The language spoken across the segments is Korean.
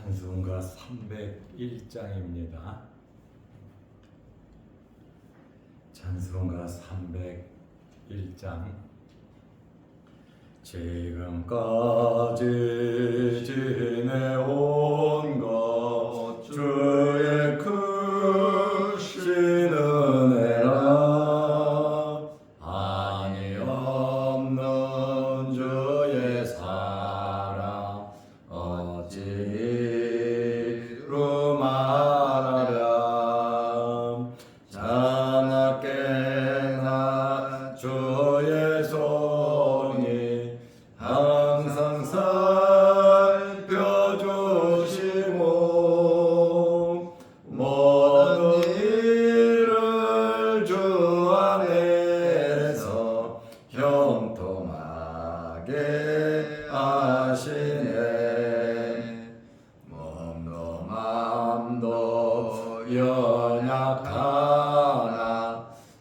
찬송가 301장입니다. 찬송가 301장. 지금까지 지내온 것 주의 크신 은혜라. 한이 없는 주의 사랑 어찌로 말하랴. 자나깨나 주의 손이 항상 살펴주시고 모든 일을 주 안에서 형통하게 하시네. 몸도 맘도 연약하나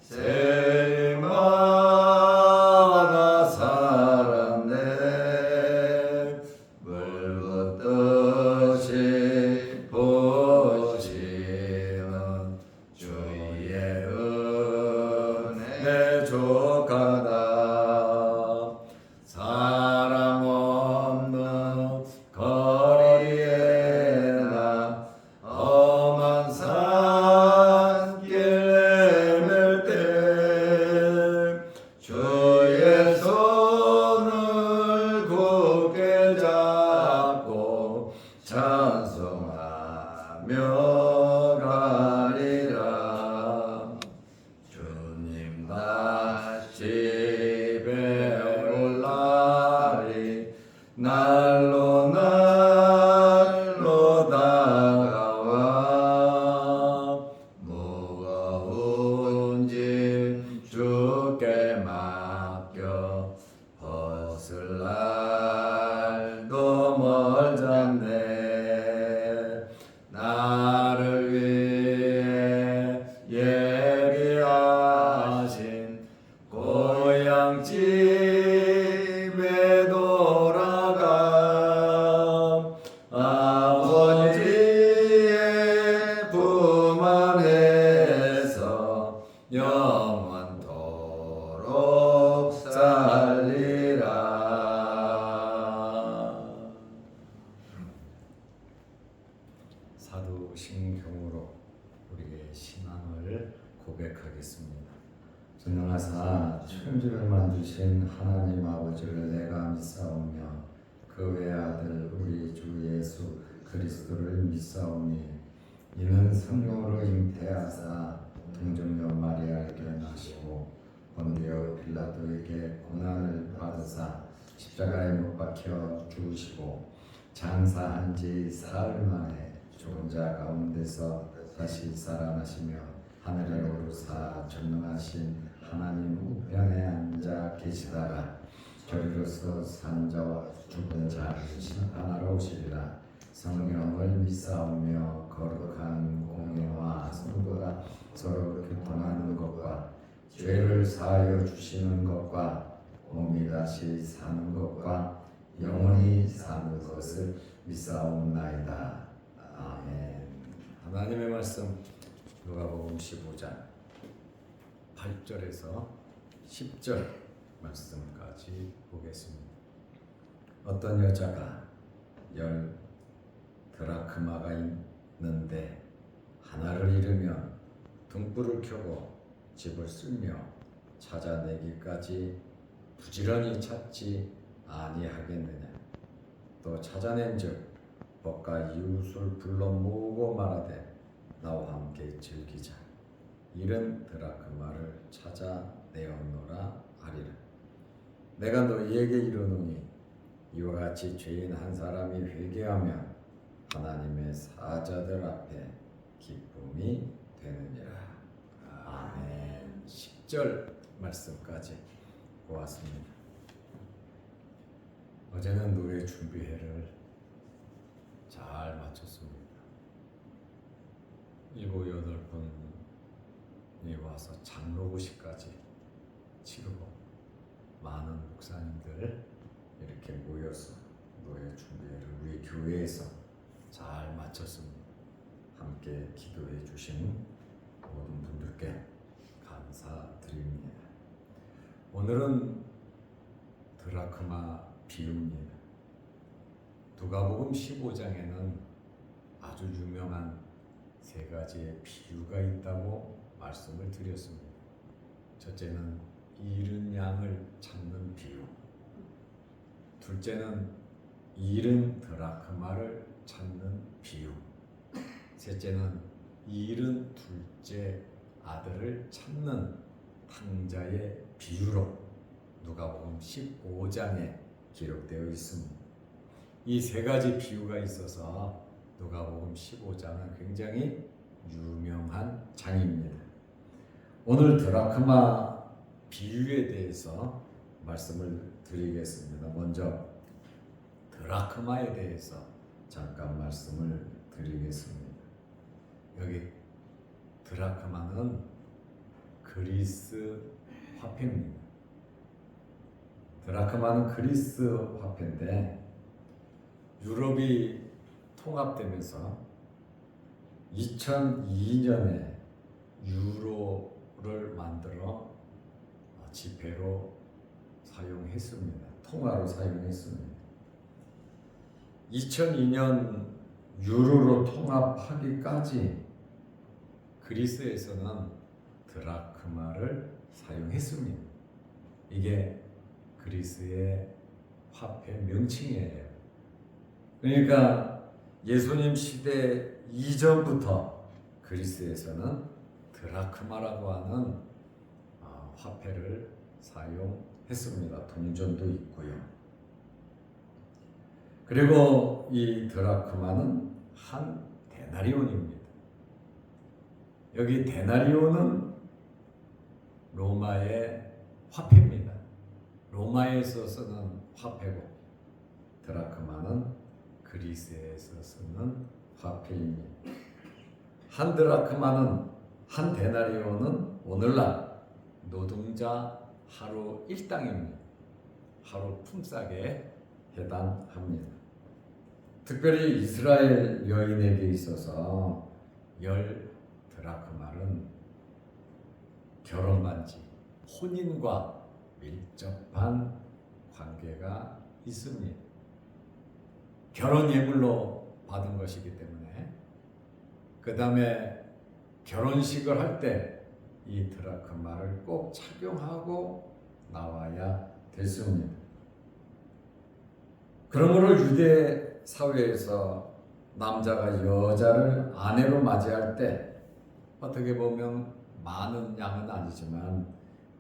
세마다 살았네. 물붓듯이 부으시는 주의 은혜 족하다. 사람 없는 거리에나 험한 산길 헤맬 때 주의 손을 굳게 잡고 찬송하며 가리라. 주님 다시 배울 날이 날로 다가와. 무거운 짐 주께 맡겨 벗을 날도 멀잖네. 나를 위해 예비하신 고향집에 돌아가. 아버지의 품 안에서 영원토록 살리라. 사도신경으로 우리의 신앙을 고백하겠습니다. 전능하사 천지를 만드신 하나님 아버지를 내가 믿사오며 그 외아들 우리 주 예수 그리스도를 믿사오니 이는 성령으로 잉태하사 동정녀 마리아에게 나시고 본디오 빌라도에게 고난을 받으사 십자가에 못 박혀 죽으시고 장사한 지 사흘 만에 죽은 자 가운데서 다시 살아나시며 하늘에 오르사 전능하신 하나님 우편에 앉아 계시다가 저리로서 산 자와 죽은 자를 심판하러 오시리라. 성령을 믿사오며 거룩한 공예와 성도가 서로 교통하는 것과 죄를 사하여 주시는 것과 몸이 다시 사는 것과 영원히 사는 것을 믿사옵나이다. 아멘. 하나님의 말씀 누가복음 15장 8절에서 10절 말씀까지 보겠습니다. 어떤 여자가 10 드라크마가 있는데 하나를 잃으면 등불을 켜고 집을 쓸며 찾아내기까지 부지런히 찾지 아니하겠느냐. 또 찾아낸즉 법과 이웃을 불러 모으고 말하되 나와 함께 즐기자. 잃은 드라크마를 찾아내었노라 하리라. 내가 너희에게 이르노니 이와 같이 죄인 한 사람이 회개하면 하나님의 사자들 앞에 기쁨이 되느니라. 아멘. 10절 말씀까지 보았습니다. 어제는 노예 준비회를 잘 마쳤습니다. 7, 8분이 와서 장로고시까지 치르고 많은 목사님들 이렇게 모여서 노예 준비회를 우리 교회에서 잘 마쳤습니다. 함께 기도해 주신 모든 분들께 감사드립니다. 오늘은 드라크마 비유입니다. 누가복음 15장에는 아주 유명한 세 가지의 비유가 있다고 말씀을 드렸습니다. 첫째는 잃은 양을 찾는 비유. 둘째는 잃은 드라크마를 찾는 비유. 셋째는 잃은 둘째 아들을 찾는 탕자의 비유로 누가복음 15장에 기록되어 있습니다. 이 세 가지 비유가 있어서 누가복음 15장은 굉장히 유명한 장입니다. 오늘 드라크마 비유에 대해서 말씀을 드리겠습니다. 먼저 드라크마에 대해서 잠깐 말씀을 드리겠습니다. 여기 드라크마는 그리스 화폐입니다. 드라크마는 그리스 화폐인데 유럽이 통합되면서 2002년에 유로를 만들어 지폐로 사용했습니다. 통화로 사용했습니다. 2002년 유로로 통합하기까지 그리스에서는 드라크마를 사용했습니다. 이게 그리스의 화폐 명칭이에요. 그러니까 예수님 시대 이전부터 그리스에서는 드라크마라고 하는 화폐를 사용했습니다. 동전도 있고요. 그리고 이 드라크마는 한 데나리온입니다. 여기 데나리온은 로마의 화폐입니다. 로마에서 쓰는 화폐고 드라크마는 그리스에서 쓰는 화폐입니다. 한 드라크마는 한 데나리온은 오늘날 노동자 하루 일당입니다. 하루 품삯에 해당합니다. 특별히 이스라엘 여인에게 있어서 10 드라크마는 결혼반지, 혼인과 밀접한 관계가 있습니다. 결혼 예물로 받은 것이기 때문에 그 다음에 결혼식을 할 때 이 드라크마를 꼭 착용하고 나와야 됐습니다. 그러므로 유대 사회에서 남자가 여자를 아내로 맞이할 때 어떻게 보면 많은 양은 아니지만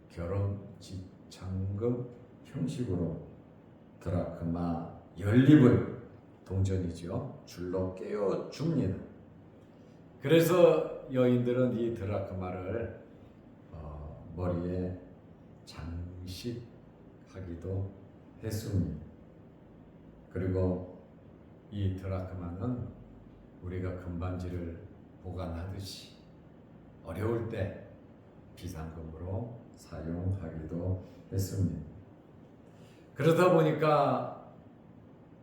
결혼 지참금 형식으로 드라크마 연립을 동전이죠. 줄로 깨워 줍니다. 그래서 여인들은 이 드라크마를 머리에 장식하기도 했습니다. 그리고 이 드라크마는 우리가 금반지를 보관하듯이 어려울 때 비상금으로 사용하기도 했습니다. 그러다 보니까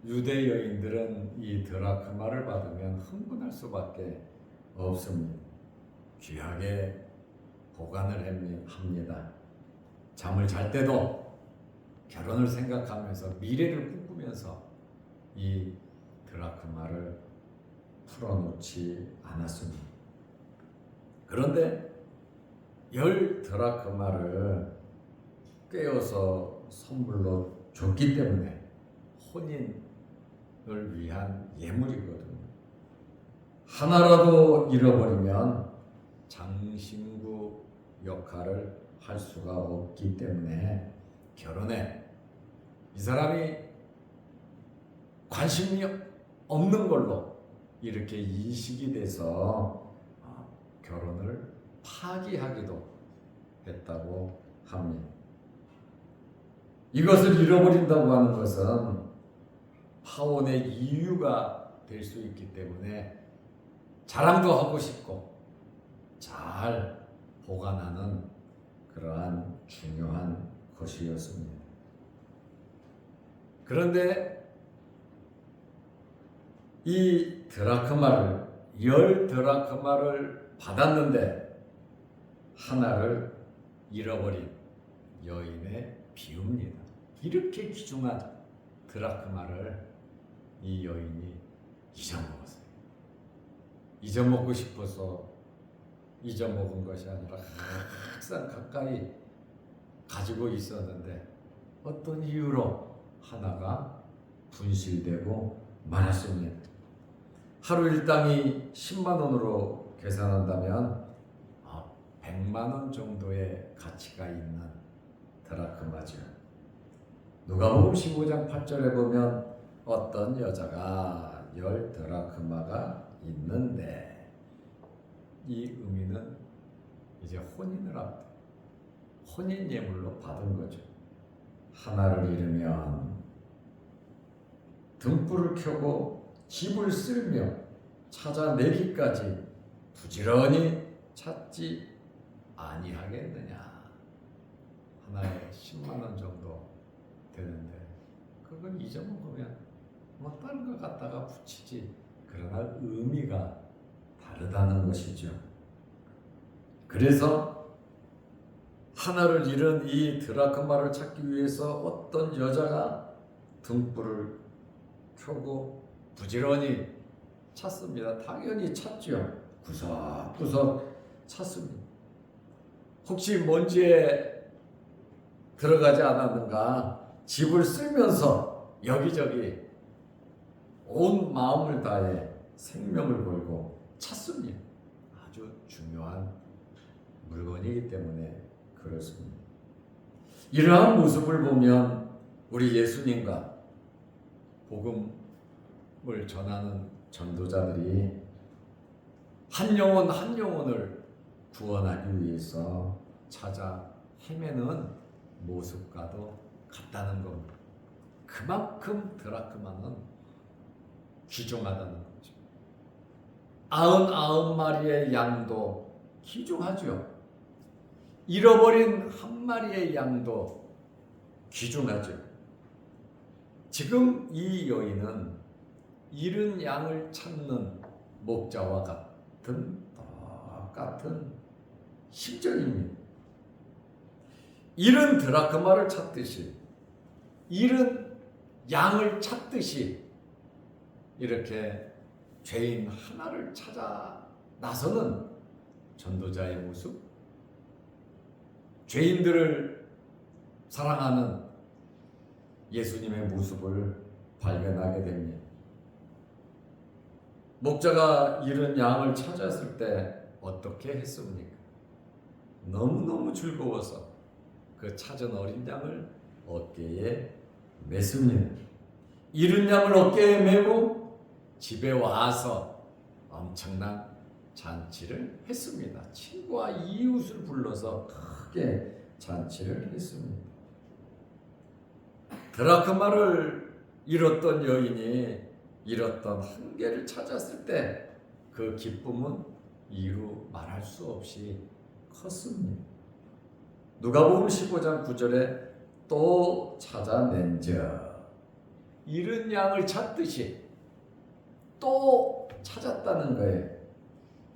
유대 여인들은 이 드라크마를 받으면 흥분할 수밖에 없습니다. 귀하게 보관을 합니다. 잠을 잘 때도 결혼을 생각하면서 미래를 꿈꾸면서 이 드라크마를 풀어놓지 않았습니다. 그런데 10 드라크마를 꿰어서 선물로 줬기 때문에 혼인을 위한 예물이거든요. 하나라도 잃어버리면 장신구 역할을 할 수가 없기 때문에 결혼에 이 사람이 관심이 없는 걸로 이렇게 인식이 돼서 결혼을 파기하기도 했다고 합니다. 이것을 잃어버린다고 하는 것은 파혼의 이유가 될 수 있기 때문에 자랑도 하고 싶고 잘 보관하는 그러한 중요한 것이었습니다. 그런데 이 드라크마를 10드라크마를 받았는데 하나를 잃어버린 여인의 비유입니다. 이렇게 귀중한 드라크마를 이 여인이 잊어먹었어요. 잊어먹고 싶어서 잊어먹은 것이 아니라 항상 가까이 가지고 있었는데 어떤 이유로 하나가 분실되고 말았습니다. 하루 일당이 10만 원으로 계산한다면 100만 원 정도의 가치가 있는 드라크마죠. 누가복음 15장 8절에 보면 어떤 여자가 10드라크마가 있는데, 이 의미는 이제 혼인을 앞둔 혼인 예물로 받은 거죠. 하나를 잃으면 등불을 켜고 집을 쓸며 찾아내기까지 부지런히 찾지 아니하겠느냐. 하나에 10만 원 정도 되는데 그걸 잊어먹으면 뭐 다른 거 갖다가 붙이지, 그러나 의미가 다르다는 것이죠. 그래서 하나를 잃은 이 드라크마를 찾기 위해서 어떤 여자가 등불을 켜고 부지런히 찾습니다. 당연히 찾죠. 구석구석 찾습니다. 혹시 먼지에 들어가지 않았는가 집을 쓸면서 여기저기 온 마음을 다해 생명을 걸고 찾습니다. 아주 중요한 물건이기 때문에 그렇습니다. 이러한 모습을 보면 우리 예수님과 복음을 전하는 전도자들이 한 영혼 한 영혼을 구원하기 위해서 찾아 헤매는 모습과도 같다는 겁니다. 그만큼 드라크마는 귀중하다는 거죠. 99마리의 양도 귀중하죠. 잃어버린 한 마리의 양도 귀중하죠. 지금 이 여인은 잃은 양을 찾는 목자와 같은 똑같은 심정입니다. 잃은 드라크마를 찾듯이, 잃은 양을 찾듯이 이렇게 죄인 하나를 찾아 나서는 전도자의 모습, 죄인들을 사랑하는 예수님의 모습을 발견하게 됩니다. 목자가 잃은 양을 찾았을 때 어떻게 했습니까? 너무너무 즐거워서 그 찾은 어린 양을 어깨에 맸습니다. 잃은 양을 어깨에 메고 집에 와서 엄청난 잔치를 했습니다. 친구와 이웃을 불러서 크게 잔치를 했습니다. 드라크마를 잃었던 여인이 잃었던 한 개를 찾았을 때 그 기쁨은 이루 말할 수 없이 컸습니다. 누가복음 15장 9절에 또 찾아낸즉, 잃은 양을 찾듯이 또 찾았다는 거예요.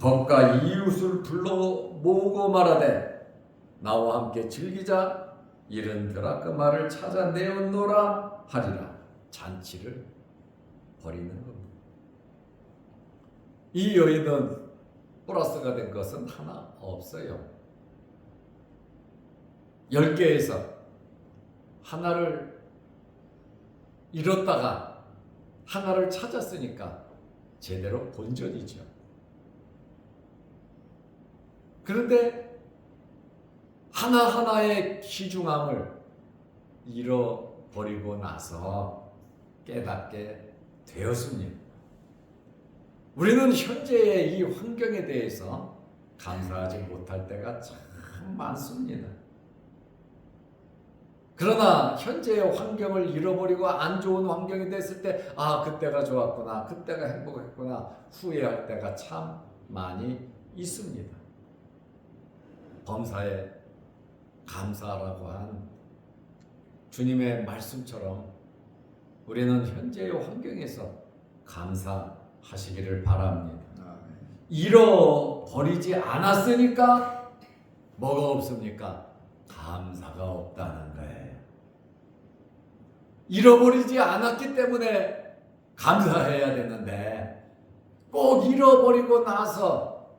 법과 이웃을 불러 모으고 말하되 나와 함께 즐기자, 잃은 드라크마를 찾아내었노라 하리라. 잔치를 벌이는 겁니다. 이 여인은 플러스가 된 것은 하나 없어요. 10개에서 하나를 잃었다가 하나를 찾았으니까 제대로 본전이죠. 그런데 하나하나의 귀중함을 잃어버리고 나서 깨닫게 되었습니다. 우리는 현재의 이 환경에 대해서 감사하지 못할 때가 참 많습니다. 그러나 현재의 환경을 잃어버리고 안 좋은 환경이 됐을 때 그때가 좋았구나, 그때가 행복했구나 후회할 때가 참 많이 있습니다. 범사에 감사라고 한 주님의 말씀처럼 우리는 현재의 환경에서 감사하시기를 바랍니다. 잃어버리지 않았으니까 뭐가 없습니까? 감사가 없다는 거예요. 잃어버리지 않았기 때문에 감사해야 되는데 꼭 잃어버리고 나서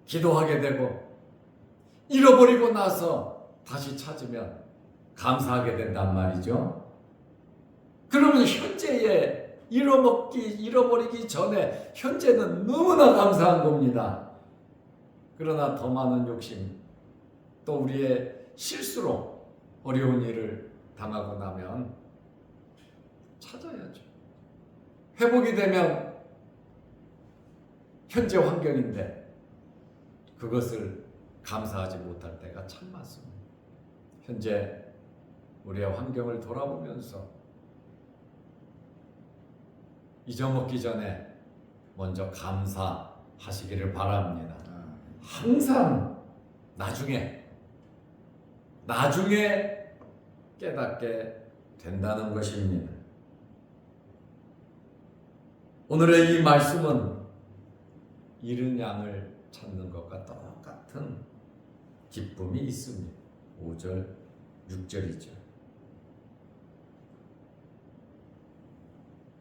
기도하게 되고 잃어버리고 나서 다시 찾으면 감사하게 된단 말이죠. 그러면 현재에 잃어버리기 전에 현재는 너무나 감사한 겁니다. 그러나 더 많은 욕심, 또 우리의 실수로 어려운 일을 당하고 나면 찾아야죠. 회복이 되면 현재 환경인데 그것을 감사하지 못할 때가 참 많습니다. 현재 우리의 환경을 돌아보면서 잊어먹기 전에 먼저 감사하시기를 바랍니다. 항상 나중에 깨닫게 된다는 것입니다. 오늘의 이 말씀은 잃은 양을 찾는 것과 똑같은 기쁨이 있습니다. 5절, 6절이죠.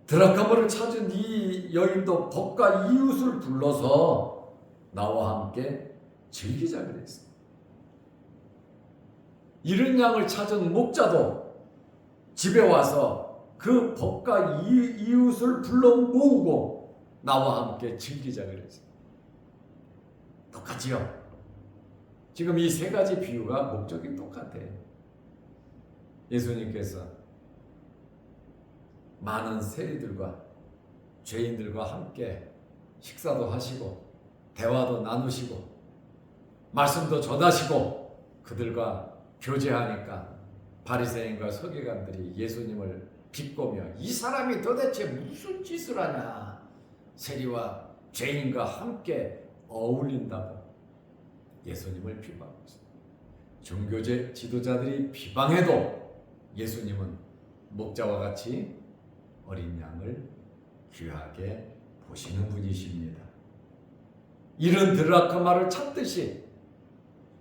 드라카마를 찾은 이 여인도 법과 이웃을 불러서 나와 함께 즐기자 그랬어요. 잃은 양을 찾은 목자도 집에 와서 그 법과 이웃을 불러 모으고 나와 함께 즐기자 그랬어요. 똑같지요? 지금 이 세 가지 비유가 목적이 똑같아요. 예수님께서 많은 세리들과 죄인들과 함께 식사도 하시고 대화도 나누시고 말씀도 전하시고 그들과 교제하니까 바리새인과 서기관들이 예수님을 비꼬며 이 사람이 도대체 무슨 짓을 하냐, 세리와 죄인과 함께 어울린다고 예수님을 비방했습니다. 종교제 지도자들이 비방해도 예수님은 목자와 같이 어린 양을 귀하게 보시는 분이십니다. 이런 드라크마를 찾듯이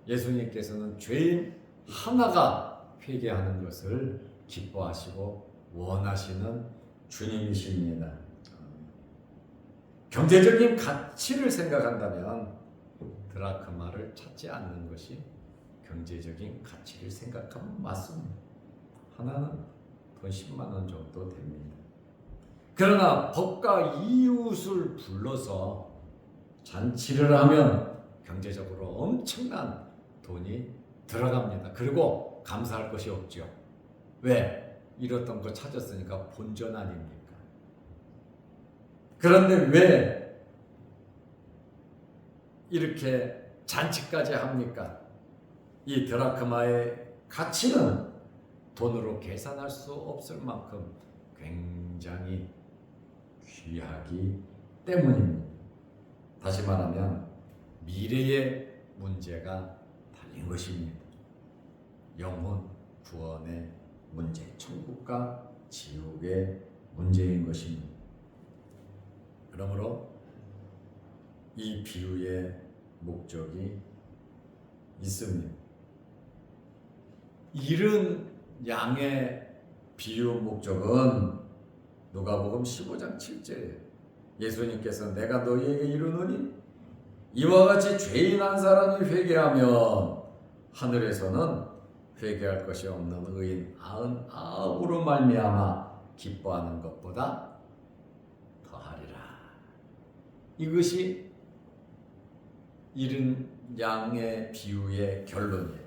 예수님께서는 죄인 하나가 회개하는 것을 기뻐하시고 원하시는 주님이십니다. 경제적인 가치를 생각한다면 드라크마를 찾지 않는 것이 경제적인 가치를 생각하면 맞습니다. 하나는 돈 10만 원 정도 됩니다. 그러나 법과 이웃을 불러서 잔치를 하면 경제적으로 엄청난 돈이 들어갑니다. 그리고 감사할 것이 없죠. 왜? 잃었던 거 찾았으니까 본전 아닙니까? 그런데 왜 이렇게 잔치까지 합니까? 이 드라크마의 가치는 돈으로 계산할 수 없을 만큼 굉장히 귀하기 때문입니다. 다시 말하면 미래의 문제가 달린 것입니다. 영혼 구원의 문제, 천국과 지옥의 문제인 것입니다. 그러므로 이 비유의 목적이 있습니다. 잃은 양의 비유 목적은 누가복음 15장 7절이에요. 예수님께서 내가 너희에게 이르노니 이와 같이 죄인 한 사람이 회개하면 하늘에서는 회개할 것이 없는 의인 99으로 말미암아 기뻐하는 것보다 더하리라. 이것이 잃은 양의 비유의 결론이에요.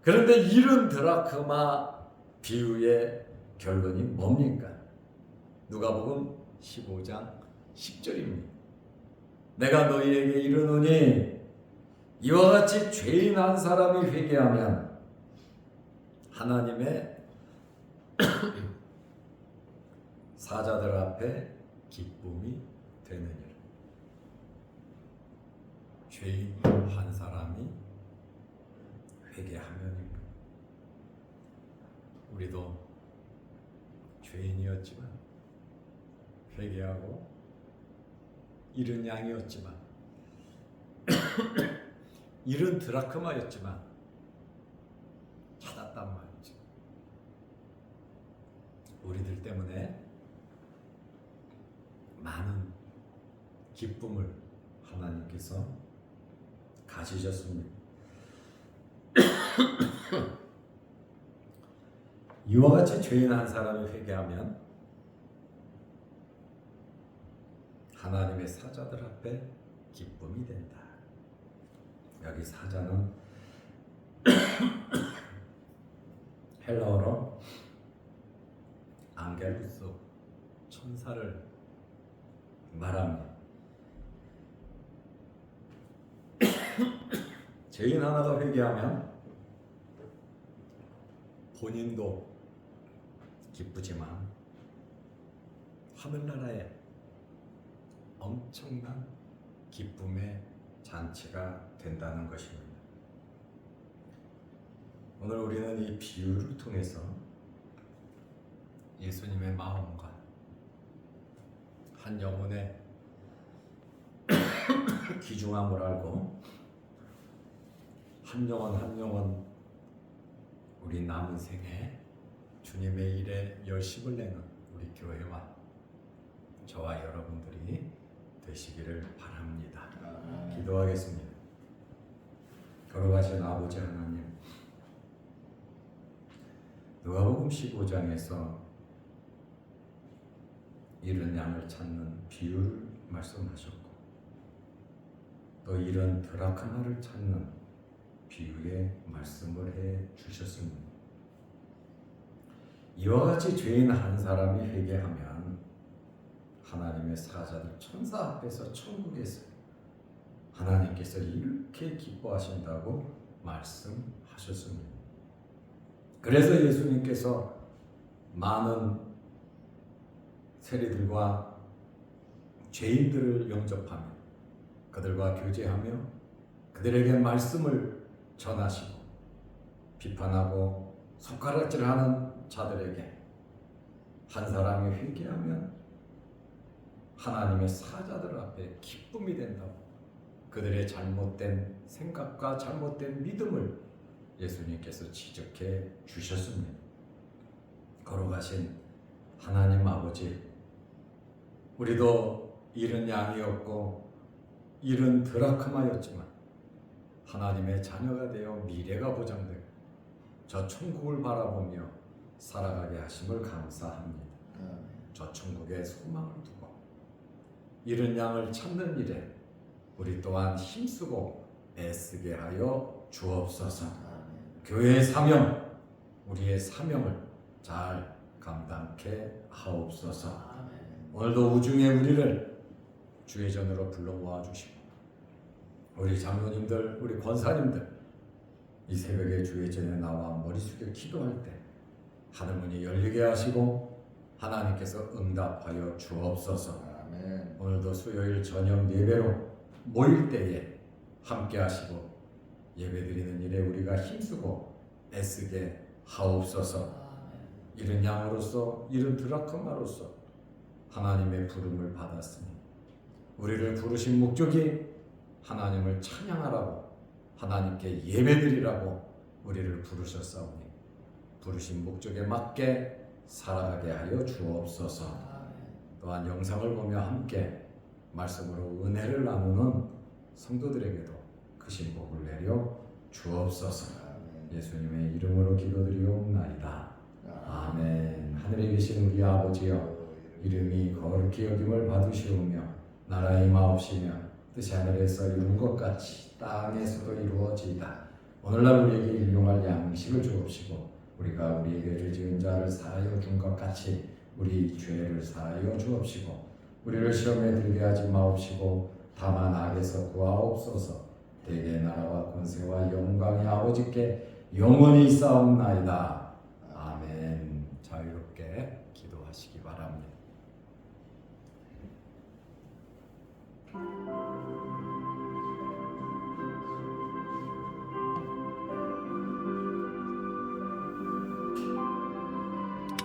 그런데 잃은 드라크마 비유의 결론이 뭡니까? 누가복음 15장 10절입니다. 내가 너희에게 이르노니 이와 같이 죄인 한 사람이 회개하면 하나님의 사자들 앞에 기쁨이 되느니라. 죄인 한 사람이 회개하면입니다. 우리도 죄인이었지만 회개하고 잃은 양이었지만 잃은 드라크마였지만 찾았단 말이죠. 우리들 때문에 많은 기쁨을 하나님께서 가지셨습니다. 이와 같이 죄인 한 사람이 회개하면 하나님의 사자들 앞에 기쁨이 된다. 여기 사자는 헬라어로 앙겔루스, 천사를 말합니다. 죄인 하나가 회개하면 본인도 기쁘지만 하늘나라에 엄청난 기쁨의 잔치가 된다는 것입니다. 오늘 우리는 이 비유를 통해서 예수님의 마음과 한 영혼의 귀중함을 알고 한 영혼 한 영혼 우리 남은 생에 주님의 일에 열심을 내는 우리 교회와 저와 여러분들이 되시기를 바랍니다. 기도하겠습니다. 걸어가신 아버지 하나님, 누가복음 15장에서 잃은 양을 찾는 비유를 말씀하셨고 또 잃은 드라크마를 찾는 비유의 말씀을 해 주셨습니다. 이와 같이 죄인 한 사람이 회개하면 하나님의 사자들 천사 앞에서 천국에서 하나님께서 이렇게 기뻐하신다고 말씀하셨습니다. 그래서 예수님께서 많은 세리들과 죄인들을 영접하며 그들과 교제하며 그들에게 말씀을 전하시고 비판하고 손가락질하는 자들에게 한 사람이 회개하면 하나님의 사자들 앞에 기쁨이 된다고 그들의 잘못된 생각과 잘못된 믿음을 예수님께서 지적해 주셨습니다. 걸어가신 하나님 아버지, 우리도 잃은 양이었고 잃은 드라크마였지만 하나님의 자녀가 되어 미래가 보장되고 저 천국을 바라보며 살아가게 하심을 감사합니다. 저 천국에 소망을 두고 잃은 양을 찾는 일에 우리 또한 힘쓰고 애쓰게 하여 주옵소서. 교회의 사명, 우리의 사명을 잘 감당케 하옵소서. 오늘도 우중에 우리를 주의 전으로 불러 모아주시고 우리 장로님들, 우리 권사님들 이 새벽에 주의 전에 나와 머리 숙여 기도할 때 하늘문이 열리게 하시고 하나님께서 응답하여 주옵소서. 아멘. 오늘도 수요일 저녁 예배로 모일 때에 함께 하시고 예배드리는 일에 우리가 힘쓰고 애쓰게 하옵소서. 잃은 양으로서 잃은 드라크마로서 하나님의 부름을 받았으니 우리를 부르신 목적이 하나님을 찬양하라고 하나님께 예배드리라고 우리를 부르셨사오니 부르신 목적에 맞게 살아가게 하여 주옵소서. 또한 영상을 보며 함께 말씀으로 은혜를 나누는 성도들에게도 크신 복을 내려 주옵소서. 예수님의 이름으로 기도드리옵나이다. 아멘. 하늘에 계신 우리 아버지여, 이름이 거룩히 여김을 받으시오며 나라의 임하옵시며 뜻이 하늘에서 이룬 것 같이 땅에서도 이루어지이다. 오늘날 우리에게 일용할 양식을 주옵시고 우리가 우리에게 죄 지은 자를 사하여 준 것 같이 우리 죄를 사하여 주옵시고 우리를 시험에 들게 하지 마옵시고 다만 악에서 구하옵소서. 대개 나라와 권세와 영광이 아버지께 영원히 있사옵나이다. 아멘. 자유롭게